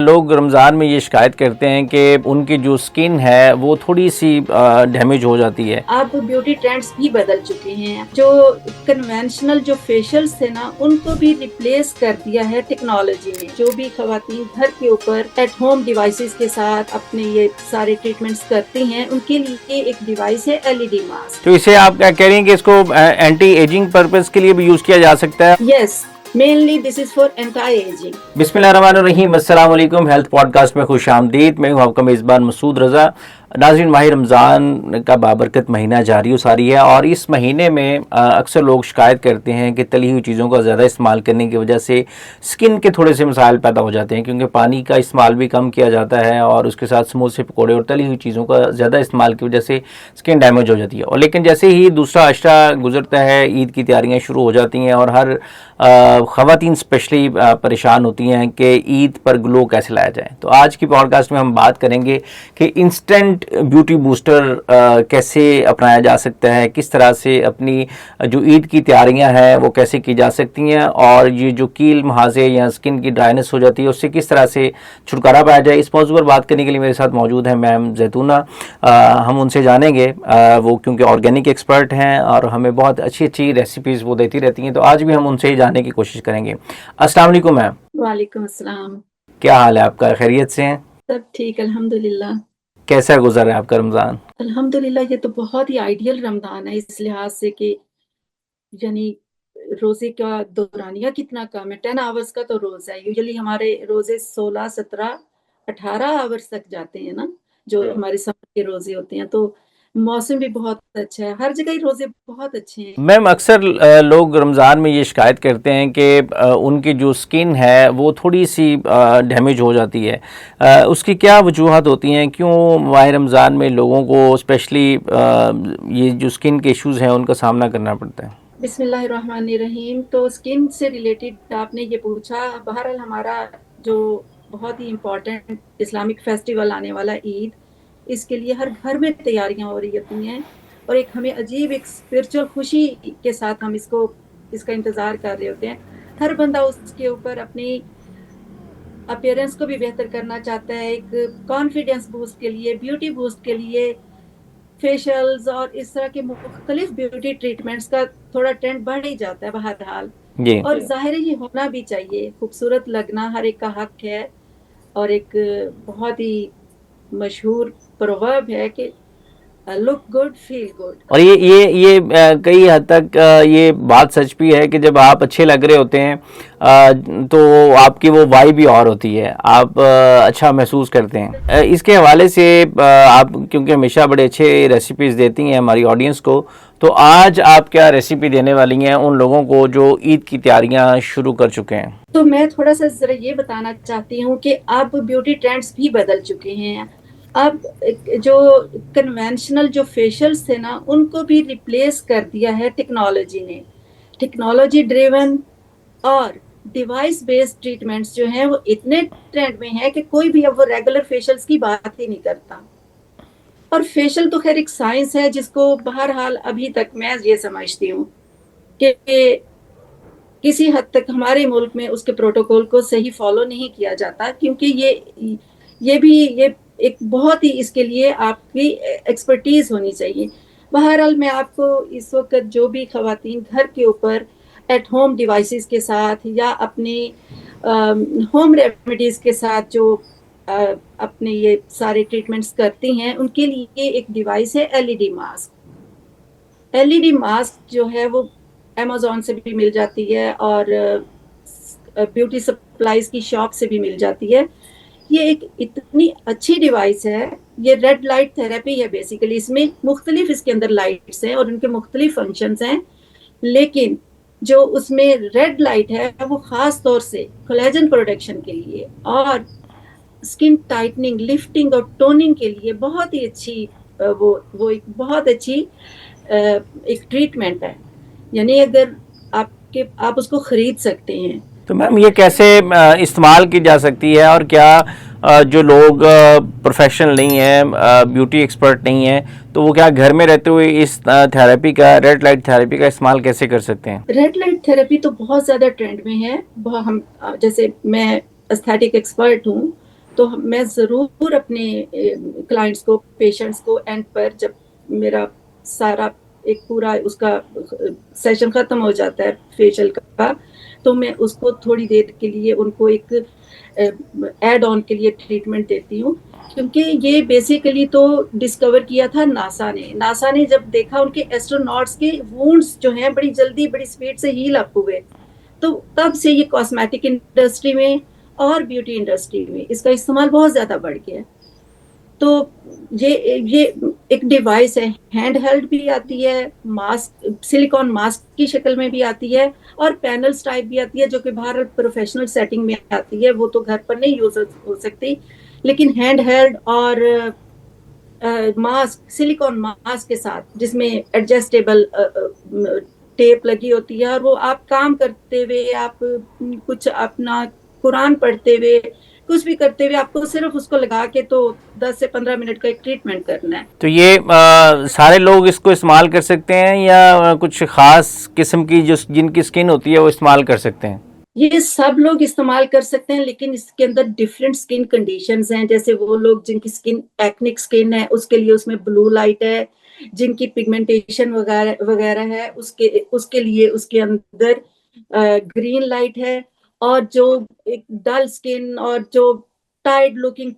लोग रमज़ान में ये शिकायत करते हैं कि उनकी जो स्किन है वो थोड़ी सी डैमेज हो जाती है। अब ब्यूटी ट्रेंड्स भी बदल चुके हैं। जो कन्वेंशनल जो फेशियल्स थे ना, उनको भी रिप्लेस कर दिया है टेक्नोलॉजी ने। जो भी खवातीन घर के ऊपर एट होम डिवाइसेस के साथ अपने ये सारे ट्रीटमेंट्स करती हैं, उनके लिए एक डिवाइस है एलईडी मास्क। तो इसे आप क्या कह रही हैं कि इसको एंटी एजिंग पर्पस के लिए भी यूज़ किया जा सकता है? Yes, mainly this is for anti ageing. बिस्मिल्लाहिर्रहमानिर्रहीम, अस्सलाम वालेकुम। हेल्थ पॉडकास्ट में खुश आमदीद। मैं हूँ आपका मेज़बान मसूद रज़ा। नाज़रीन, माह रमज़ान का बाबरकत महीना जारी सारी है और इस महीने में अक्सर लोग शिकायत करते हैं कि तली हुई चीज़ों का ज़्यादा इस्तेमाल करने की वजह से स्किन के थोड़े से मसाइल पैदा हो जाते हैं, क्योंकि पानी का इस्तेमाल भी कम किया जाता है और उसके साथ समोसे पकौड़े और तली हुई चीज़ों का ज़्यादा इस्तेमाल की वजह से स्किन डैमेज हो जाती है। और लेकिन जैसे ही दूसरा अशरा गुजरता है, ईद की तैयारियाँ शुरू हो जाती हैं और हर ख़वातीन स्पेशली परेशान होती हैं कि ईद पर ग्लो कैसे लाया जाए। तो आज की पॉडकास्ट में हम बात करेंगे कि इंस्टेंट ब्यूटी बूस्टर कैसे अपनाया जा सकता है, किस तरह से अपनी जो ईद की तैयारियां हैं वो कैसे की जा सकती हैं, और ये जो कील महाजे या स्किन की ड्राइनेस हो जाती है उससे किस तरह से छुटकारा पाया जाए। इस मौजूद पर बात करने के लिए मेरे साथ मौजूद है मैम जैतूना। हम उनसे जानेंगे, वो क्योंकि ऑर्गेनिक एक्सपर्ट हैं और हमें बहुत अच्छी अच्छी रेसिपीज़ वो देती रहती हैं, तो आज भी हम उनसे ही जानने की कोशिश करेंगे। अस्सलाम वालेकुम मैम। वालेकुम अस्सलाम। क्या हाल है आपका? खैरियत से हैं? सब ठीक, अल्हम्दुलिल्लाह। कैसा गुजर रहा है आपका रमज़ान? अल्हम्दुलिल्लाह, ये तो बहुत ही आइडियल रमजान है इस लिहाज से कि यानी रोजे का दौरानिया कितना कम है। 10 आवर्स का तो रोजा है। यूजुअली हमारे रोजे 16, 17, 18 आवर्स तक जाते हैं ना, जो हमारे समर के रोजे होते हैं। तो मौसम भी बहुत अच्छा है, हर जगह ही रोजे बहुत अच्छे हैं। मैम, अक्सर लोग रमज़ान में ये शिकायत करते हैं कि उनकी जो स्किन है वो थोड़ी सी डैमेज हो जाती है। उसकी क्या वजूहत होती हैं? क्यों माह रमज़ान में लोगों को स्पेशली ये जो स्किन के इश्यूज़ हैं उनका सामना करना पड़ता है? बिस्मिल्लाहिर्रहमानिर्रहीम। तो स्किन से रिलेटेड आपने ये पूछा। बहरहाल हमारा जो बहुत ही इम्पोर्टेंट इस्लामिक फेस्टिवल आने वाला ईद, इसके लिए हर घर में तैयारियां हो रही होती हैं और एक हमें अजीब एक स्पिरिचुअल खुशी के साथ हम इसका इंतज़ार कर रहे होते हैं। हर बंदा उसके ऊपर अपनी अपीयरेंस को भी बेहतर करना चाहता है, एक कॉन्फिडेंस बूस्ट के लिए, ब्यूटी बूस्ट के लिए फेशियल्स और इस तरह के मुख्तलिफ ब्यूटी ट्रीटमेंट्स का थोड़ा ट्रेंड बढ़ ही जाता है बहरहाल। जी। और जाहिर है ये होना भी चाहिए, खूबसूरत लगना हर एक का हक है। और एक बहुत ही मशहूर प्रोवर्ब है कि लुक गुड फील गुड। और ये कई हद तक ये बात सच भी है कि जब आप अच्छे लग रहे होते हैं तो आपकी वो वाइब भी और होती है, आप अच्छा महसूस करते हैं। इसके हवाले से आप क्योंकि हमेशा बड़े अच्छे रेसिपीज़ देती हैं हमारी ऑडियंस को, तो आज आप क्या रेसिपी देने वाली हैं उन लोगों को जो ईद की तैयारियां शुरू कर चुके हैं? तो मैं थोड़ा सा जरा ये बताना चाहती हूँ कि अब ब्यूटी ट्रेंड्स भी बदल चुके हैं। अब जो कन्वेंशनल जो फेशियल्स थे ना, उनको भी रिप्लेस कर दिया है टेक्नोलॉजी ने। टेक्नोलॉजी ड्रिवन और डिवाइस बेस्ड ट्रीटमेंट्स जो हैं वो इतने ट्रेंड में है कि कोई भी अब वो रेगुलर फेशियल्स की बात ही नहीं करता। और फेशियल तो खैर एक साइंस है जिसको बहरहाल अभी तक मैं ये समझती हूँ कि किसी हद तक हमारे मुल्क में उसके प्रोटोकॉल को सही फॉलो नहीं किया जाता, क्योंकि ये एक बहुत ही इसके लिए आपकी एक्सपर्टीज होनी चाहिए। बहरहाल मैं आपको इस वक्त जो भी खवातीन घर के ऊपर एट होम डिवाइसेस के साथ या अपने होम रेमेडीज के साथ जो अपने ये सारे ट्रीटमेंट्स करती हैं, उनके लिए एक डिवाइस है एलईडी मास्क। एलईडी मास्क जो है वो अमेज़ॉन से भी मिल जाती है और ब्यूटी सप्लाईज की शॉप से भी मिल जाती है। ये एक इतनी अच्छी डिवाइस है। ये रेड लाइट थेरेपी है बेसिकली। इसमें मुख्तलिफ इसके अंदर लाइट्स हैं और उनके मुख्तलिफ फंक्शंस हैं, लेकिन जो उसमें रेड लाइट है वो ख़ास तौर से कोलेजन प्रोडक्शन के लिए और स्किन टाइटनिंग, लिफ्टिंग और टोनिंग के लिए बहुत ही अच्छी वो एक बहुत अच्छी एक ट्रीटमेंट है। यानी अगर आप उसको खरीद सकते हैं। तो मैम, ये कैसे इस्तेमाल की जा सकती है, और क्या जो लोग प्रोफेशनल नहीं हैं, ब्यूटी एक्सपर्ट नहीं हैं, तो वो क्या घर में रहते हुए इस थेरेपी का, रेड लाइट थेरेपी का इस्तेमाल कैसे कर सकते हैं? रेड लाइट थेरेपी तो बहुत ज़्यादा ट्रेंड में है। हम जैसे मैं एस्थेटिक एक्सपर्ट हूँ तो मैं ज़रूर अपने क्लाइंट्स को, पेशेंट्स को एंड पर जब मेरा सारा एक पूरा उसका सेशन ख़त्म हो जाता है फेशियल का, तो मैं उसको थोड़ी देर के लिए उनको एक एड ऑन के लिए ट्रीटमेंट देती हूँ, क्योंकि ये बेसिकली तो डिस्कवर किया था नासा ने जब देखा उनके एस्ट्रोनॉट्स के वुंड्स जो हैं बड़ी जल्दी बड़ी स्पीड से हील अप हुए, तो तब से ये कॉस्मेटिक इंडस्ट्री में और ब्यूटी इंडस्ट्री में इसका इस्तेमाल बहुत ज़्यादा बढ़ गया है। तो ये एक डिवाइस है, हैंड हेल्ड भी आती है, मास्क सिलिकॉन मास्क की शक्ल में भी आती है, और पैनल्स टाइप भी आती है जो कि बाहर प्रोफेशनल सेटिंग में आती है, वो तो घर पर नहीं यूज हो सकती, लेकिन हैंड हेल्ड और मास्क, सिलिकॉन मास्क के साथ जिसमें एडजस्टेबल टेप लगी होती है, और वो आप काम करते हुए, आप कुछ अपना कुरान पढ़ते हुए, कुछ भी करते हुए आपको सिर्फ उसको लगा के तो 10 से 15 मिनट का एक ट्रीटमेंट करना है। तो ये सारे लोग इसको इस्तेमाल कर सकते हैं या कुछ खास किस्म की जो जिनकी स्किन होती है वो इस्तेमाल कर सकते हैं? ये सब लोग इस्तेमाल कर सकते हैं, लेकिन इसके अंदर डिफरेंट स्किन कंडीशंस हैं। जैसे वो लोग जिनकी स्किन एक्निक स्किन है उसके लिए उसमें ब्लू लाइट है, जिनकी पिगमेंटेशन वगैरह वगैरह है उसके लिए उसके अंदर ग्रीन लाइट है, और जो एक डल स्किन और जो टाइड लुकिंग,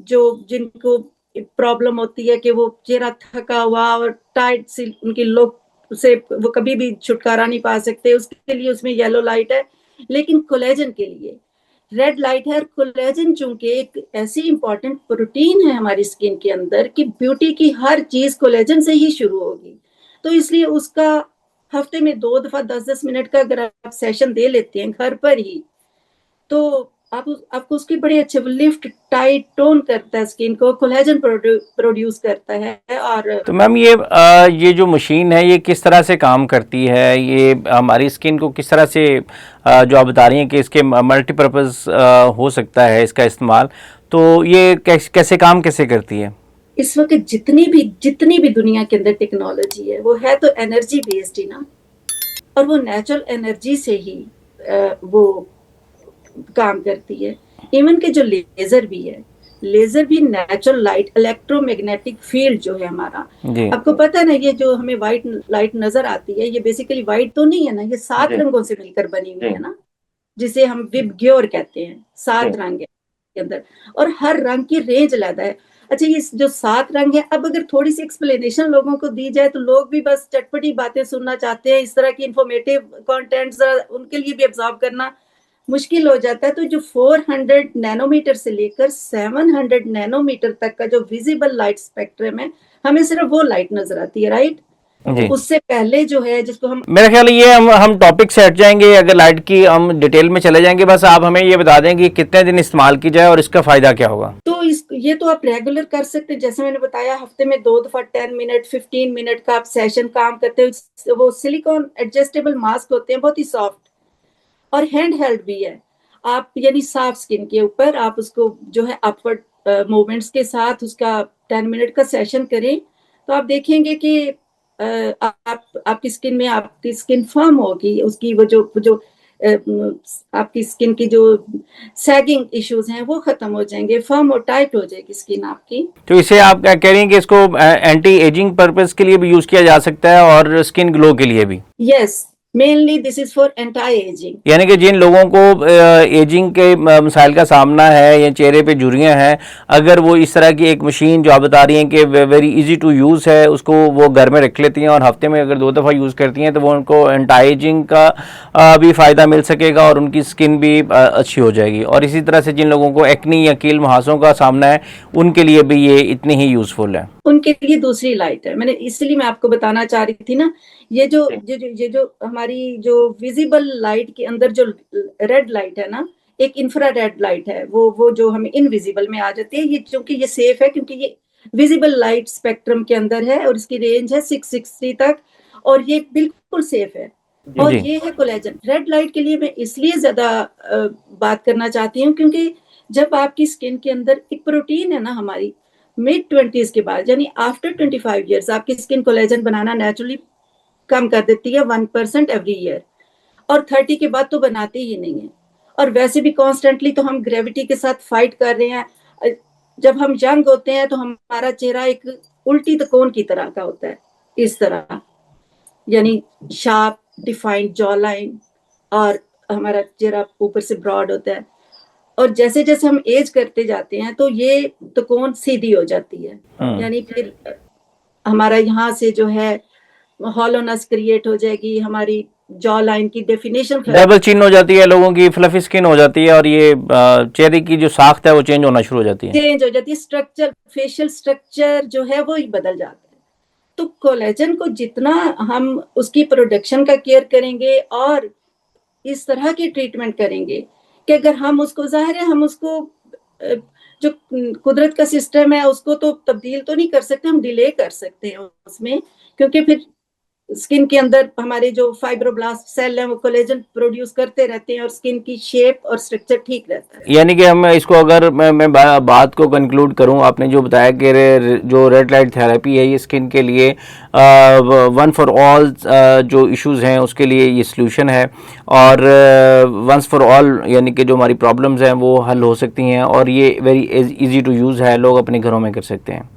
जो जिनको प्रॉब्लम होती है कि वो चेहरा थका हुआ और टाइड सी उनकी लुक से वो कभी भी छुटकारा नहीं पा सकते, उसके लिए उसमें येलो लाइट है। लेकिन कोलेजन के लिए रेड लाइट है। कोलेजन चूंकि एक ऐसी इंपॉर्टेंट प्रोटीन है हमारी स्किन के अंदर कि ब्यूटी की हर चीज कोलेजन से ही शुरू होगी, तो इसलिए उसका हफ्ते में 2 दफा 10-10 मिनट का अगर आप सेशन दे लेते हैं घर पर ही, तो आपको उसकी बड़ी अच्छे लिफ्ट टाइट टोन करता है, स्किन को कोलेजन प्रोड्यूस करता है। और तो मैम ये जो मशीन है ये किस तरह से काम करती है? ये हमारी स्किन को किस तरह से जो आप बता रही हैं कि इसके मल्टीपर्पज़ हो सकता है इसका इस्तेमाल, तो ये कैसे काम कैसे करती है? इस वक्त जितनी भी दुनिया के अंदर टेक्नोलॉजी है वो है तो एनर्जी बेस्ड ही ना, और वो नेचुरल एनर्जी से ही वो काम करती है। इवन के जो लेजर भी नेचुरल लाइट, इलेक्ट्रोमैग्नेटिक फील्ड जो है हमारा, आपको पता है ना, ये जो हमें व्हाइट लाइट नजर आती है ये बेसिकली व्हाइट तो नहीं है ना, ये 7 रंगों से मिलकर बनी हुई है ना, जिसे हम विबग्योर कहते हैं। 7 रंग है के अंदर और हर रंग की रेंज अलग है। अच्छा, ये जो 7 रंग है, अब अगर थोड़ी सी एक्सप्लेनेशन लोगों को दी जाए तो लोग भी बस चटपटी बातें सुनना चाहते हैं, इस तरह की इंफॉर्मेटिव कंटेंट्स उनके लिए भी एब्जॉर्ब करना मुश्किल हो जाता है। तो जो 400 नैनोमीटर से लेकर 700 नैनोमीटर तक का जो विजिबल लाइट स्पेक्ट्रम है, हमें सिर्फ वो लाइट नजर आती है, राइट? उससे पहले जो है जिसको हम, मेरा ख्याल है ये हम टॉपिक से हट जाएंगे, अगर लाइट की हम डिटेल में चले जाएंगे। बस आप हमें ये बता दें कि कितने दिन इस्तेमाल की जाए और इसका फायदा क्या होगा। तो ये तो आप रेगुलर कर सकते हैं, जैसे मैंने बताया हफ्ते में 2 दफा 10 मिनट 15 मिनट का आप सेशन काम करते हैं। वो सिलिकॉन एडजस्टेबल मास्क होते हैं, बहुत ही सॉफ्ट, और हैंड हेल्ड भी है। आप यानी साफ स्किन के ऊपर आप उसको जो है अपवर्ड मूवमेंट्स के साथ उसका 10 मिनट का सेशन करें, तो आप देखेंगे कि आपकी स्किन में आपकी स्किन फर्म होगी, उसकी वो जो आपकी स्किन की जो सैगिंग इश्यूज हैं वो खत्म हो जाएंगे, फर्म और टाइट हो जाएगी स्किन आपकी। तो इसे आप क्या कह रही हैं कि इसको एंटी एजिंग पर्पस के लिए भी यूज किया जा सकता है और स्किन ग्लो के लिए भी? Yes, mainly this is for anti ageing. यानी कि जिन लोगों को एजिंग के मसाइल का सामना है या चेहरे पे झुर्रियां हैं, अगर वो इस तरह की एक मशीन जो आप बता रही हैं कि वेरी इजी टू यूज़ है, उसको वो घर में रख लेती हैं और हफ्ते में अगर 2 दफ़ा यूज़ करती हैं तो वो उनको एंटी एजिंग का भी फ़ायदा मिल सकेगा और उनकी स्किन भी अच्छी हो जाएगी। और इसी तरह से जिन लोगों को एक्नी या कील मुहासों का सामना है उनके लिए भी ये इतनी ही यूज़फुल है। उनके लिए दूसरी लाइट है, मैंने इसलिए मैं आपको बताना चाह रही थी ना, ये जो हमारी जो विजिबल लाइट के अंदर जो रेड लाइट है ना, एक इंफ्रारेड लाइट है, वो जो हमें इनविजिबल में आ जाती है, ये क्योंकि ये सेफ है, क्योंकि ये विजिबल लाइट स्पेक्ट्रम के अंदर है और इसकी रेंज है 660 तक, और ये बिल्कुल सेफ है। और ये है कोलेजन। रेड लाइट के लिए मैं इसलिए ज्यादा बात करना चाहती हूँ क्योंकि जब आपकी स्किन के अंदर एक प्रोटीन है ना, हमारी मिड 20s के बाद यानी आफ्टर 25 ईयर्स आपकी स्किन कोलेजन बनाना नेचुरली कम कर देती है 1% एवरी ईयर, और 30 के बाद तो बनाती ही नहीं है। और वैसे भी कॉन्स्टेंटली तो हम ग्रेविटी के साथ फाइट कर रहे हैं। जब हम यंग होते हैं तो हमारा चेहरा एक उल्टी त्रिकोण की तरह का होता है, इस तरह, यानी शार्प डिफाइंड जॉ लाइन, और हमारा चेहरा ऊपर से ब्रॉड होता है। और जैसे जैसे हम एज करते जाते हैं तो ये त्रिकोण सीधी हो जाती है, यानी फिर हमारा यहाँ से जो है हॉलोनेस क्रिएट हो जाएगी, हमारी जॉ लाइन की डेफिनेशन डबल चिन हो जाती है, लोगों की फ्लफी स्किन हो जाती है, और ये चेहरे की जो साख्त है वो चेंज होना शुरू हो जाती है, चेंज हो जाती है, स्ट्रक्चर, फेशियल स्ट्रक्चर जो है वो ही बदल जाता है। तो कोलेजन को जितना हम उसकी प्रोडक्शन का केयर करेंगे और इस तरह की ट्रीटमेंट करेंगे कि अगर हम उसको, जाहिर है हम उसको जो कुदरत का सिस्टम है उसको तो तब्दील तो नहीं कर सकते, हम डिले कर सकते हैं उसमें, क्योंकि फिर स्किन के अंदर हमारे जो फाइब्रोब्लास्ट सेल हैं वो कोलेजन प्रोड्यूस करते रहते हैं और स्किन की शेप और स्ट्रक्चर ठीक रहता है। यानी कि हम इसको, अगर मैं बात को कंक्लूड करूं, आपने जो बताया कि जो रेड लाइट थेरेपी है ये स्किन के लिए वन फॉर ऑल जो इश्यूज हैं उसके लिए ये सॉल्यूशन है, और वंस फॉर ऑल यानी कि जो हमारी प्रॉब्लम्स हैं वो हल हो सकती हैं, और ये वेरी इजी टू यूज़ है, लोग अपने घरों में कर सकते हैं।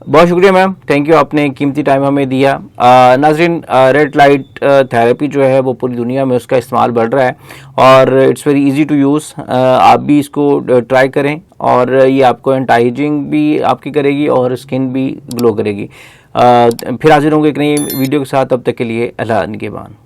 बहुत शुक्रिया मैम, थैंक यू, आपने कीमती टाइम हमें दिया। नाज़रीन, रेड लाइट थेरेपी जो है वो पूरी दुनिया में उसका इस्तेमाल बढ़ रहा है, और it's very easy to use. आप भी इसको ट्राई करें, और ये आपको एंटी एजिंग भी आपकी करेगी और स्किन भी ग्लो करेगी। फिर हाजिर होंगे एक नई वीडियो के साथ, तब तक के लिए अल्लाह निगहबान।